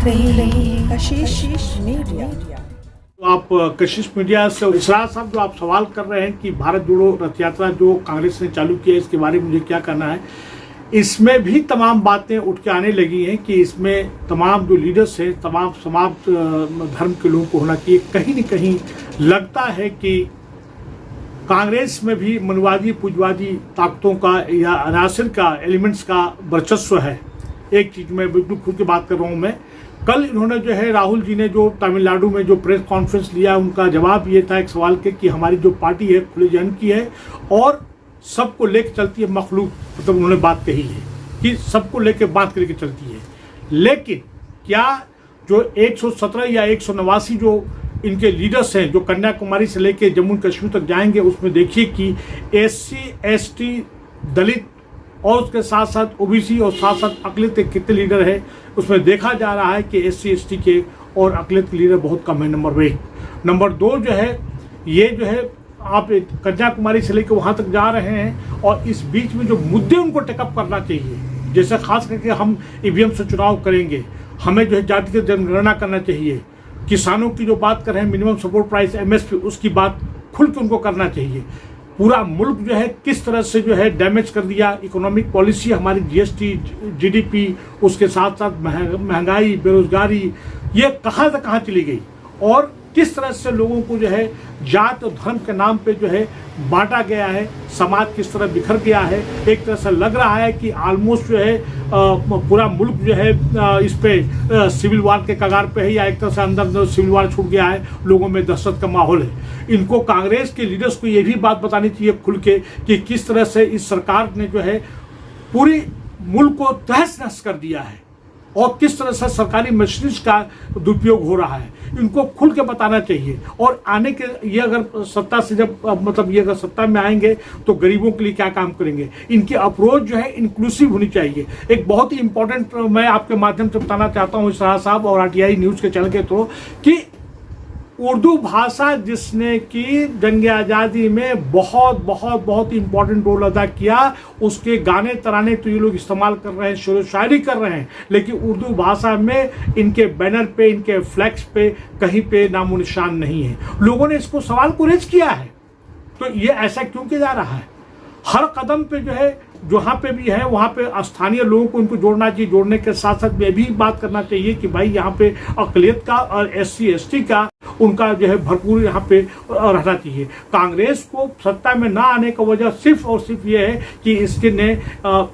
देख रहे हैं कशिश मीडिया। आप कशिश मीडिया से इसरार साहब, जो आप सवाल कर रहे हैं कि भारत जोड़ो रथ यात्रा जो कांग्रेस ने चालू की है, इसके बारे में मुझे क्या करना है, इसमें भी तमाम बातें उठ के आने लगी हैं कि इसमें तमाम जो लीडर्स हैं, तमाम समाप्त धर्म के लोगों को होना चाहिए। कहीं न कहीं लगता है कि कांग्रेस में भी मनवादी पूजवादी ताकतों का या अनासिर का एलिमेंट्स का वर्चस्व है। एक चीज़ मैं बिल्कुल खुल के बात कर रहा हूँ। मैं कल इन्होंने जो है राहुल जी ने जो तमिलनाडु में जो प्रेस कॉन्फ्रेंस लिया, उनका जवाब ये था एक सवाल के कि हमारी जो पार्टी है खुले जहन की है और सबको लेके चलती है मखलूक, मतलब उन्होंने बात कही है कि सबको लेके बात करके चलती है। लेकिन क्या जो 117 या 189 जो इनके लीडर्स हैं जो कन्याकुमारी से लेके जम्मू कश्मीर तक जाएंगे, उसमें देखिए कि SC ST दलित और उसके साथ साथ OBC और साथ साथ अकलियत के कितने लीडर है, उसमें देखा जा रहा है कि SC ST के और अकलियत के लीडर बहुत कम है। नंबर 1। नंबर 2 जो है, ये जो है आप कन्याकुमारी से लेकर वहाँ तक जा रहे हैं और इस बीच में जो मुद्दे उनको टेकअप करना चाहिए, जैसे खास करके हम EVM से चुनाव करेंगे, हमें जो है जातिगत जनगणना करना चाहिए, किसानों की जो बात कर रहे हैं मिनिमम सपोर्ट प्राइस MSP, उसकी बात खुल के उनको करना चाहिए। पूरा मुल्क जो है किस तरह से जो है डैमेज कर दिया, इकोनॉमिक पॉलिसी हमारी GST GDP, उसके साथ साथ महंगाई, बेरोजगारी, ये कहाँ से कहाँ चली गई और किस तरह से लोगों को जो है जात और धर्म के नाम पे जो है बांटा गया है, समाज किस तरह बिखर गया है। एक तरह से लग रहा है कि ऑलमोस्ट जो है पूरा मुल्क जो है इस पे सिविल वार के कगार पे है, या एक तरह से अंदर सिविल वार छूट गया है, लोगों में दहशत का माहौल है। इनको कांग्रेस के लीडर्स को ये भी बात बतानी चाहिए खुल के कि किस तरह से इस सरकार ने जो है पूरी मुल्क को तहस नहस कर दिया है और किस तरह से सरकारी मशीनरी का दुरुपयोग हो रहा है, इनको खुल के बताना चाहिए। और आने के ये अगर सत्ता से जब मतलब ये अगर सत्ता में आएंगे तो गरीबों के लिए क्या काम करेंगे, इनकी अप्रोच जो है इंक्लूसिव होनी चाहिए। एक बहुत ही इंपॉर्टेंट मैं आपके माध्यम से बताना चाहता हूँ इसरार साहब और RTI न्यूज़ के चैनल के थ्रू कि उर्दू भाषा जिसने की जंग आज़ादी में बहुत बहुत बहुत इंपॉर्टेंट रोल अदा किया, उसके गाने तराने तो ये लोग इस्तेमाल कर रहे हैं, शेरो शायरी कर रहे हैं, लेकिन उर्दू भाषा में इनके बैनर पे, इनके फ्लैक्स पे कहीं पे नामो निशान नहीं है। लोगों ने इसको सवाल को रेज किया है, तो ये ऐसा क्यों किया जा रहा है? हर कदम पे जो है जहाँ पे भी है वहाँ पे स्थानीय लोगों को इनको जोड़ना चाहिए। जोड़ने के साथ साथ ये भी बात करना चाहिए कि भाई यहाँ पे अकलियत का और SC ST का उनका जो है भरपूर यहाँ पे रहना चाहिए। कांग्रेस को सत्ता में ना आने का वजह सिर्फ और सिर्फ ये है कि इसके ने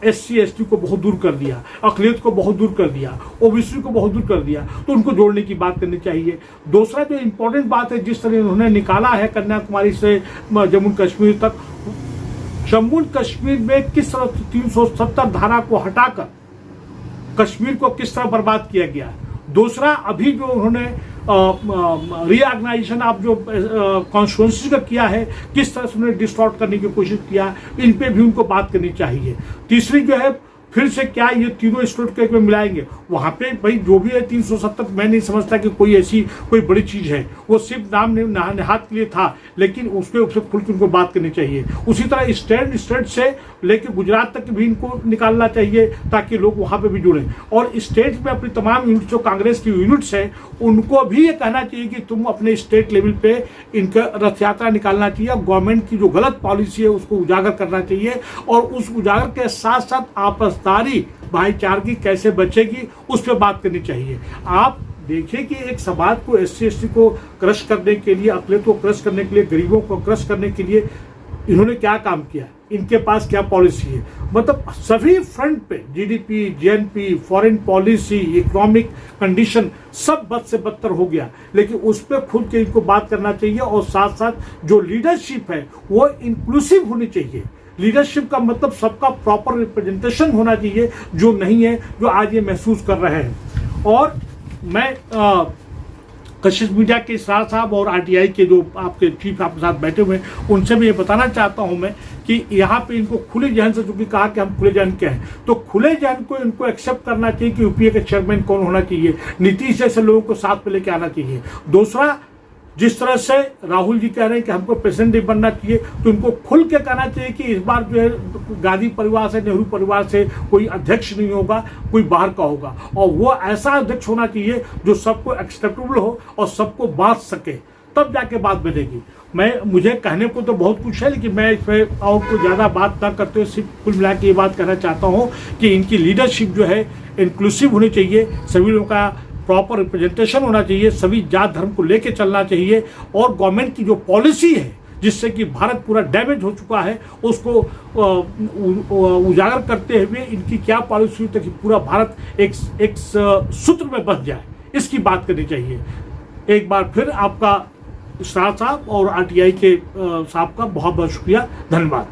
SC ST को बहुत दूर कर दिया, अकलियत को बहुत दूर कर दिया, OBC को बहुत दूर कर दिया, तो उनको जोड़ने की बात करनी चाहिए। दूसरा जो इम्पोर्टेंट बात है, जिस तरह उन्होंने निकाला है कन्याकुमारी से जम्मू कश्मीर तक, जम्मू कश्मीर में किस तरह 370 धारा को हटाकर कश्मीर को किस तरह बर्बाद किया गया। दूसरा, अभी जो उन्होंने रीऑर्गेनाइजेशन आप जो कॉन्स्टिट्यूंसी का किया है, किस तरह से उन्होंने डिस्टॉर्ट करने की कोशिश किया, इन पे भी उनको बात करनी चाहिए। तीसरी जो है, फिर से क्या ये तीनों स्टेट के में मिलाएंगे, वहां पे भाई जो भी है 370, मैं नहीं समझता कि कोई ऐसी कोई बड़ी चीज है, वो सिर्फ नाम नेहात के लिए था, लेकिन उसके ऊपर खुल के उनको बात करनी चाहिए। उसी तरह स्टेट से लेकर गुजरात तक भी इनको निकालना चाहिए ताकि लोग वहां पे भी जुड़े। और स्टेट में अपनी तमाम यूनिट जो कांग्रेस की यूनिट्स है, उनको भी ये कहना चाहिए कि तुम अपने स्टेट लेवल पे इनका रथ यात्रा निकालना चाहिए। गवर्नमेंट की जो गलत पॉलिसी है उसको उजागर करना चाहिए और उस उजागर के साथ साथ आपसदारी भाईचारगी कैसे बचेगी उस पर बात करनी चाहिए। आप देखिए कि एक समाज को SC ST को क्रश करने के लिए, अकलियत को क्रश करने के लिए, गरीबों को क्रश करने के लिए इन्होंने क्या काम किया, इनके पास क्या पॉलिसी है। मतलब सभी फ्रंट पे GDP, GNP, foreign policy, economic condition सब बद से बदतर हो गया, लेकिन उस पर खुद के इनको बात करना चाहिए। और साथ साथ जो लीडरशिप है वो इंक्लूसिव होनी चाहिए। लीडरशिप का मतलब सबका प्रॉपर रिप्रेजेंटेशन होना चाहिए, जो नहीं है, जो आज ये महसूस कर रहे हैं। और मैं कशिश मीडिया के इसरार साहब और RTI के जो आपके चीफ आपके साथ बैठे हुए हैं, उनसे भी ये बताना चाहता हूं मैं कि यहाँ पे इनको खुले जहन से, चूंकि कहा कि हम खुले जहन के हैं, तो खुले जहन को इनको एक्सेप्ट करना चाहिए कि UPA के चेयरमैन कौन होना चाहिए, नीतीश जैसे लोगों को साथ में लेके आना चाहिए। दूसरा, जिस तरह से राहुल जी कह रहे हैं कि हमको प्रेसिडेंट नहीं बनना चाहिए, तो उनको खुल के कहना चाहिए कि इस बार जो है गांधी परिवार से, नेहरू परिवार से कोई अध्यक्ष नहीं होगा, कोई बाहर का होगा, और वो ऐसा अध्यक्ष होना चाहिए जो सबको एक्सेप्टेबल हो और सबको बांट सके, तब जाके बात बनेगी। मुझे कहने को तो बहुत कुछ है, लेकिन मैं इसमें और कुछ ज़्यादा बात ना करते हुए सिर्फ कुल मिला के ये बात कहना चाहता हूँ कि इनकी लीडरशिप जो है इंक्लूसिव होनी चाहिए, सभी लोगों का प्रॉपर रिप्रेजेंटेशन होना चाहिए, सभी जात धर्म को लेके चलना चाहिए, और गवर्नमेंट की जो पॉलिसी है जिससे कि भारत पूरा डैमेज हो चुका है उसको उजागर करते हुए इनकी क्या पॉलिसी हुई ताकि पूरा भारत एक सूत्र में बंध जाए, इसकी बात करनी चाहिए। एक बार फिर आपका इसरार साहब और आरटीआई के साहब का बहुत बहुत शुक्रिया, धन्यवाद।